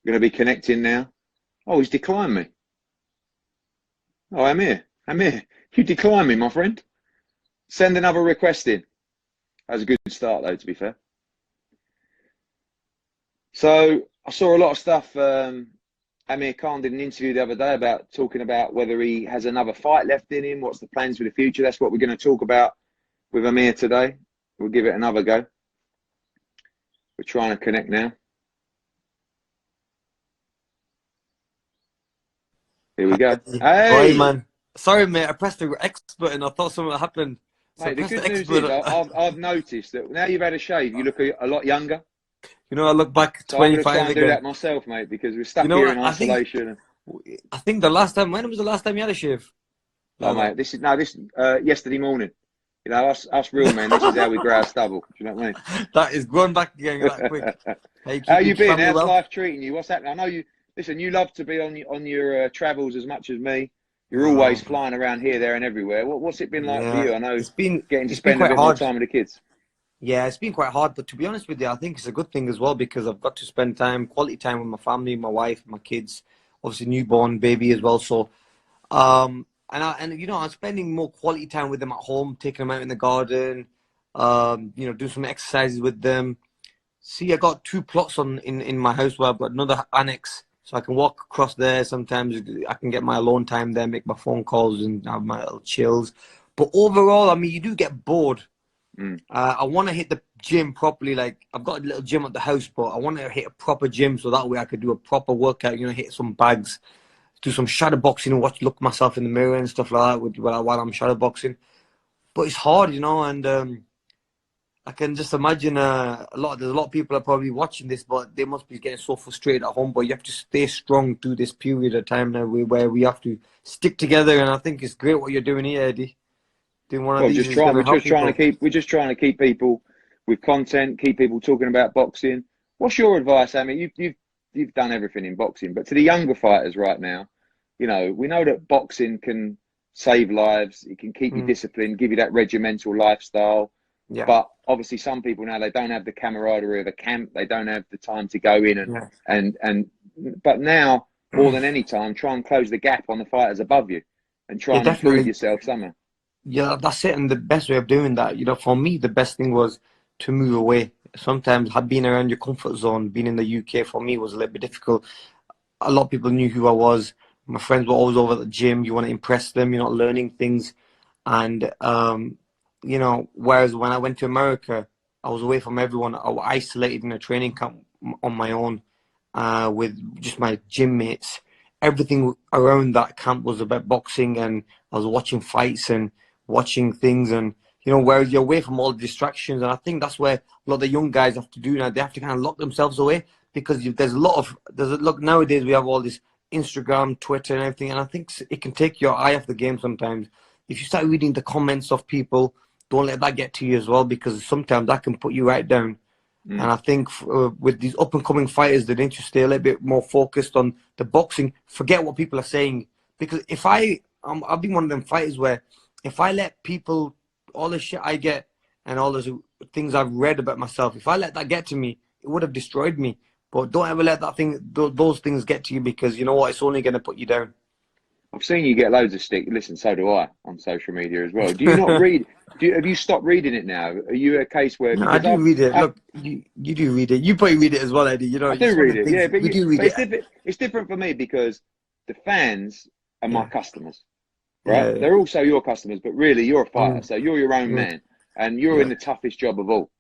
We're going to be connecting now. Oh, he's declined me. Oh, Amir, you declined me, my friend. Send another request in. That was a good start, though, to be fair. So I saw a lot of stuff. Amir Khan did an interview the other day about talking about whether he has another fight left in him. What's the plans for the future? That's what we're going to talk about with Amir today. We'll give it another go. We're trying to connect now. Here we go. Hey, Hey, man. Sorry, mate. I pressed the X button. I thought something happened. So mate, the good news is I've noticed that now you've had a shave, you look a lot younger. You know, I look back So I'm going to 25 try and again. do that myself, mate, because we're stuck You know here what? in isolation. I think the last time, when was the last time you had a shave? Oh, mate, this yesterday morning. You know, us real men, this is how we grow our stubble. Do you know what I mean? That is going back again that quick. Hey, How you been? How's well? life treating you? What's happening? I know you. Listen, you love to be on your travels as much as me. You're always flying around here, there, and everywhere. What's it been like for you? I know getting to spend a bit more time with the kids. Yeah, it's been quite hard, but to be honest with you, I think it's a good thing as well because I've got to spend quality time with my family, my wife, my kids, obviously newborn baby as well. So, and you know, I'm spending more quality time with them at home, taking them out in the garden, you know, do some exercises with them. See, I got 2 plots in my house where I've got another annex, so I can walk across there. Sometimes I can get my alone time there, make my phone calls and have my little chills. But overall, I mean, you do get bored. I want to hit the gym properly. Like, I've got a little gym at the house, but I want to hit a proper gym so that way I could do a proper workout, you know, hit some bags, do some shadow boxing and look myself in the mirror and stuff like that while I'm shadow boxing. But it's hard, you know, and I can just imagine there's a lot of people are probably watching this, but they must be getting so frustrated at home. But you have to stay strong through this period of time now where we have to stick together. And I think it's great what you're doing here, Eddie. Doing one of these is going to help people. We're just trying to keep people with content, keep people talking about boxing. What's your advice, Amir? You've done everything in boxing, but to the younger fighters right now, you know, we know that boxing can save lives. It can keep you disciplined, give you that regimental lifestyle. Yeah. But obviously, some people now, they don't have the camaraderie of a camp. They don't have the time to go in but now more than any time, try and close the gap on the fighters above you and try and improve yourself somehow. Yeah, that's it. And the best way of doing that, you know, for me, the best thing was to move away. Sometimes being around your comfort zone, being in the UK for me was a little bit difficult. A lot of people knew who I was. My friends were always over at the gym. You want to impress them. You're not learning things. And, you know, whereas when I went to America, I was away from everyone. I was isolated in a training camp on my own with just my gym mates. Everything around that camp was about boxing, and I was watching fights and watching things, and you know, whereas you're away from all the distractions. And I think that's where a lot of the young guys have to do now. They have to kind of lock themselves away because look, nowadays we have all this Instagram, Twitter and everything, and I think it can take your eye off the game sometimes. If you start reading the comments of people, don't let that get to you as well, because sometimes that can put you right down. And I think with these up and coming fighters, they need to stay a little bit more focused on the boxing, forget what people are saying. Because if I've been one of them fighters where if I let people, all the shit I get and all those things I've read about myself, if I let that get to me, it would have destroyed me. But don't ever let those things get to you, because you know what, it's only going to put you down. I've seen you get loads of stick. Listen, so do I on social media as well. Do you not read? Have you stopped reading it now? Are you a case where? No, I do read it. Look, you do read it. You probably read it as well, Eddie. You know, I do read it. Yeah, but we do read it. It's different for me because the fans are my customers, right? Yeah. They're also your customers, but really you're a fighter, so you're your own man, and you're in the toughest job of all.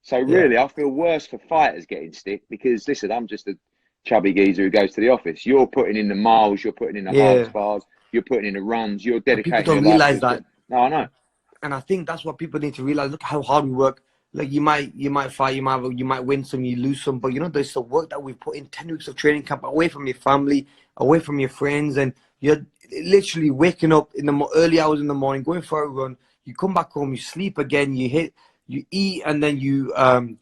So really, I feel worse for fighters getting stick because listen, I'm just a chubby geezer who goes to the office. You're putting in the miles, you're putting in the hard spars, you're putting in the runs, you're dedicating. People don't realize that. No, I know. And I think that's what people need to realize. Look how hard we work. Like you might fight, you might win some, you lose some, but you know there's the work that we put in 10 weeks of training camp, away from your family, away from your friends, and you're literally waking up in the early hours in the morning, going for a run. You come back home, you sleep again, you eat, and then you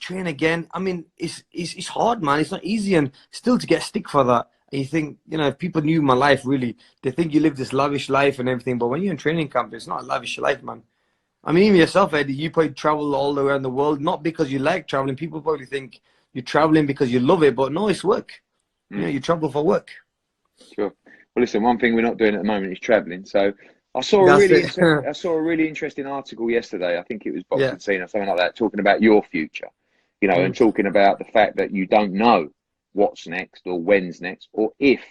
train again. I mean, it's hard, man. It's not easy, and still to get stick for that. And you think, you know, if people knew my life really, they think you live this lavish life and everything. But when you're in training camp, it's not a lavish life, man. I mean, even yourself, Eddie, you probably travel all around the world, not because you like traveling. People probably think you're traveling because you love it, but no, it's work. You know, you travel for work. Sure. Well, listen, one thing we're not doing at the moment is traveling. So I saw That's it. a really interesting article yesterday. I think it was Yeah. Boxing Scene or something like that, talking about your future, you know, and Mm. talking about the fact that you don't know what's next or when's next or if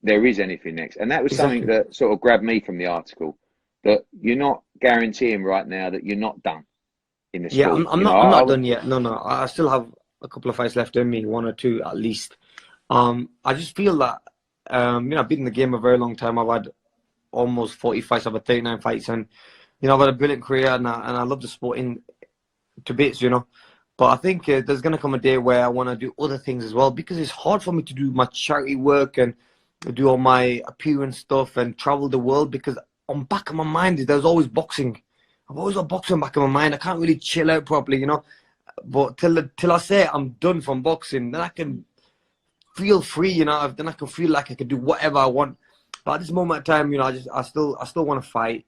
there is anything next. And that was something Exactly. that sort of grabbed me from the article, that you're not guaranteeing right now that you're not done in the Yeah, sport. I'm You know, not I'm I not would, done yet. No, no. I still have a couple of fights left in me, one or two at least. I just feel that you know, I've been in the game a very long time. I've had almost 40 fights, I've had 39 fights, and you know, I've had a brilliant career, and I love the sport in to bits, you know. But I think there's gonna come a day where I want to do other things as well, because it's hard for me to do my charity work and do all my appearance stuff and travel the world, because on back of my mind there's always boxing. I've always got boxing back in my mind. I can't really chill out properly, you know. But till I say I'm done from boxing, then I can feel free, you know. Then I can feel like I can do whatever I want. But at this moment in time, you know, I still want to fight,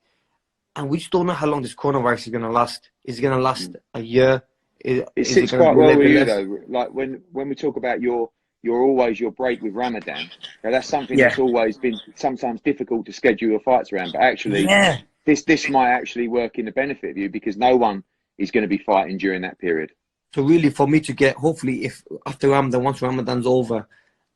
and we just don't know how long this coronavirus is gonna last. Is it gonna last a year? it Is it sits gonna quite be a well little with bit you less? though. Like when we talk about your always your break with Ramadan. Now that's something Yeah, that's always been sometimes difficult to schedule your fights around. But actually, yeah. this might actually work in the benefit of you, because no one is going to be fighting during that period. So really, for me to get, hopefully, if after Ramadan, once Ramadan's over,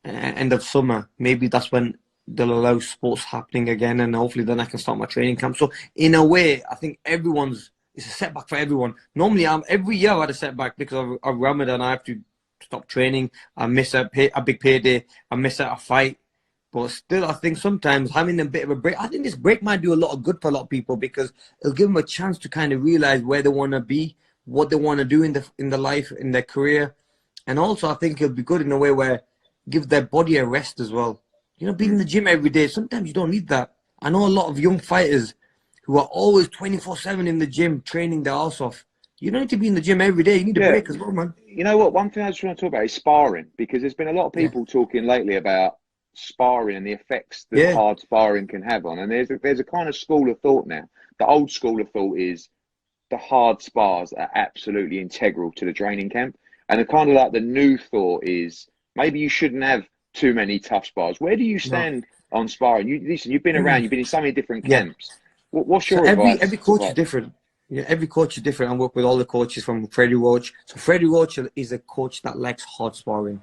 end of summer, maybe that's when they'll allow sports happening again, and hopefully then I can start my training camp. So in a way, I think it's a setback for everyone. Normally, every year I had a setback because of Ramadan. I have to stop training. I miss a big payday. I miss out a fight. But still, I think sometimes having a bit of a break, I think this break might do a lot of good for a lot of people, because it'll give them a chance to kind of realize where they want to be, what they want to do in the life, in their career. And also, I think it'll be good in a way where give their body a rest as well. You know, being in Mm. the gym every day, sometimes you don't need that. I know a lot of young fighters who are always 24/7 in the gym training their ass off. You don't need to be in the gym every day. You need a Yeah, break as well, man. you know what? One thing I just want to talk about is sparring, because there's been a lot of Yeah. people talking lately about sparring and the effects that Yeah. hard sparring can have on. And there's a kind of school of thought now. The old school of thought is the hard spars are absolutely integral to the training camp, and the kind of like the new thought is maybe you shouldn't have too many tough spars. Where do you No. stand on sparring? You listen, you've been around, you've been in so many different Yeah. camps. What's So your every advice to coach is fight? different. Yeah, every coach is different. I work with all the coaches from Freddie Roach. So Freddie Roach is a coach that likes hard sparring,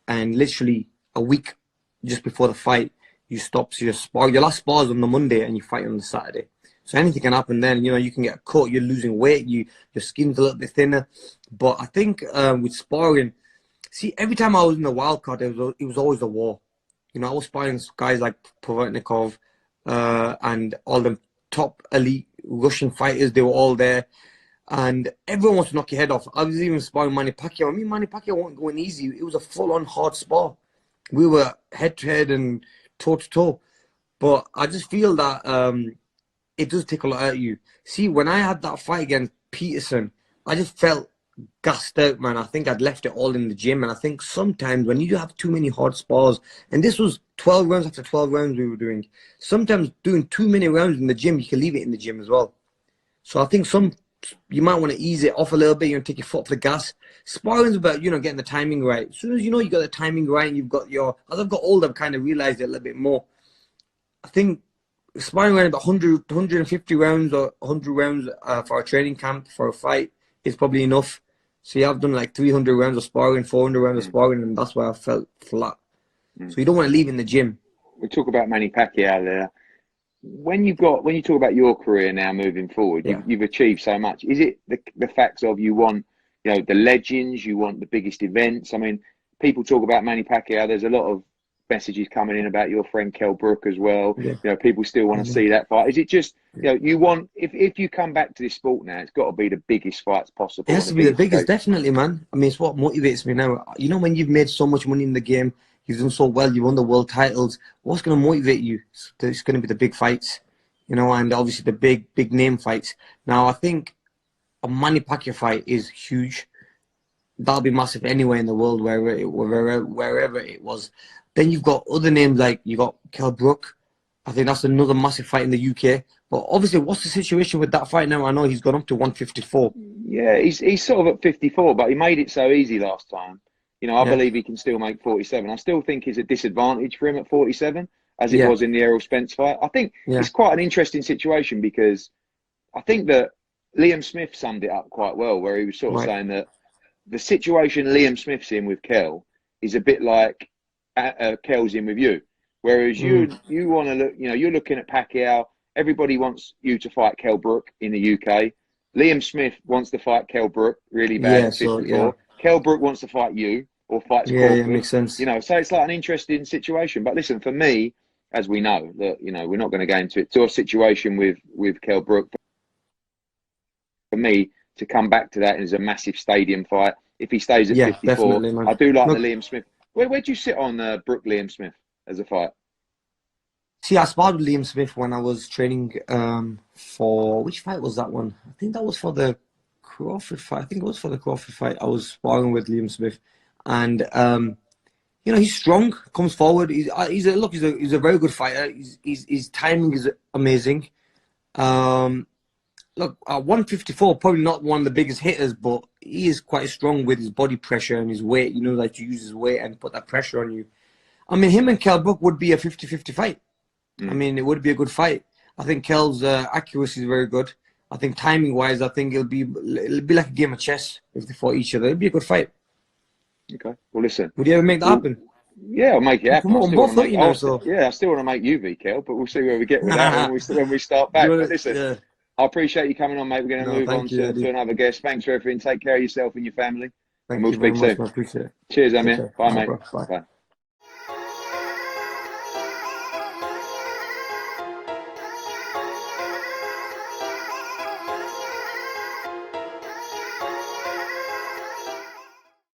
and literally a week just before the fight, you stop. So your spar, your last spar is on the Monday, and you fight on the Saturday. So anything can happen then. You know, you can get cut. You're losing weight. Your skin's a little bit thinner. But I think with sparring, see, every time I was in the wild card, it was always a war. You know, I was sparring guys like Povetnikov and all the top elite Russian fighters. They were all there, and everyone wants to knock your head off. I was even sparring Manny Pacquiao. I mean, Manny Pacquiao wasn't going easy. It was a full-on hard spar. We were head-to-head and toe-to-toe. But I just feel that it does take a lot out of you. See, when I had that fight against Peterson, I just felt gassed out, man. I think I'd left it all in the gym. And I think sometimes when you have too many hard spars, and this was 12 rounds after 12 rounds we were doing, sometimes doing too many rounds in the gym, you can leave it in the gym as well. So I think you might want to ease it off a little bit, you know, take your foot off the gas. Sparring's about, you know, getting the timing right. As soon as you know you got the timing right and you've got as I've got older, I've kind of realized it a little bit more. I think sparring around about 100, 150 rounds or 100 rounds for a training camp for a fight is probably enough. So yeah, I've done like 300 rounds of sparring, 400 rounds of Mm, sparring, and that's where I felt flat. mm. So you don't want to leave in the gym. We talk about Manny Pacquiao there. When you talk about your career now moving forward, Yeah. you've achieved so much. Is it the facts of you want, you know, the legends, you want the biggest events? I mean, people talk about Manny Pacquiao. There's a lot of messages coming in about your friend Kell Brook as well. Yeah. You know, people still want to Yeah. see that fight. Is it just, you know, you want, if you come back to this sport now, it's got to be the biggest fights It possible has and the to be the biggest biggest, stage. definitely, man. I mean, it's what motivates me now. You know, when you've made so much money in the game, you've done so well, you've won the world titles, what's going to motivate you? It's going to be the big fights, you know, and obviously the big name fights. Now, I think a Manny Pacquiao fight is huge. That'll be massive anywhere in the world, wherever it was. Then you've got other names like you got Kell Brook. I think that's another massive fight in the UK. But obviously, what's the situation with that fight now? I know he's gone up to 154. Yeah, he's sort of at 54, but he made it so easy last time. You know, I Yeah. believe he can still make 47. I still think it's a disadvantage for him at 47, as it Yeah. was in the Errol Spence fight. I think Yeah. it's quite an interesting situation because I think that Liam Smith summed it up quite well, where he was sort of Right. saying that the situation Liam Smith's in with Kell is a bit like Kell's in with you. Whereas Mm. you want to look, you know, you're looking at Pacquiao. Everybody wants you to fight Kell Brook in the UK. Liam Smith wants to fight Kell Brook really bad Yeah. at So yeah. 54. Kell Brook wants to fight you or fights Yeah. Yeah. Crawford. Makes sense. You know, so it's like an interesting situation. But listen, for me, as we know, that you know, we're not going to go into it. To a situation with Kell Brook, for me to come back to that is a massive stadium fight. If he stays at Yeah. 54, Definitely, man. I do like the Look. Liam Smith. Where do you sit on Brook Liam Smith as a fight? See, I sparred with Liam Smith when I was training for which fight was that one? I think that was for the Crawford fight. I think it was for the Crawford fight. I was sparring with Liam Smith, and you know, he's strong, comes forward. He's a very good fighter. His timing is amazing. Look, at 154, probably not one of the biggest hitters, but he is quite strong with his body pressure and his weight. You know, like to use his weight and put that pressure on you. I mean, him and Kell Brook would be a 50-50 fight. I mean, it would be a good fight. I think Kell's accuracy is very good. I think timing-wise, I think it'll be like a game of chess if they fought each other. It'd be a good fight. Okay. Well, listen. Would you ever make that happen? Yeah, I'll make it happen. Come on, both, you know, so. Yeah, I still want to make you VKL, but we'll see where we get with that when we start back. But listen, Yeah. I appreciate you coming on, mate. We're going to move on to another guest. Thanks for everything. Take care of yourself and your family, and Thank we'll you very speak much, soon. man. I appreciate it. Cheers, Take Amir. care. Bye, Bye, mate. bro. Bye. Bye.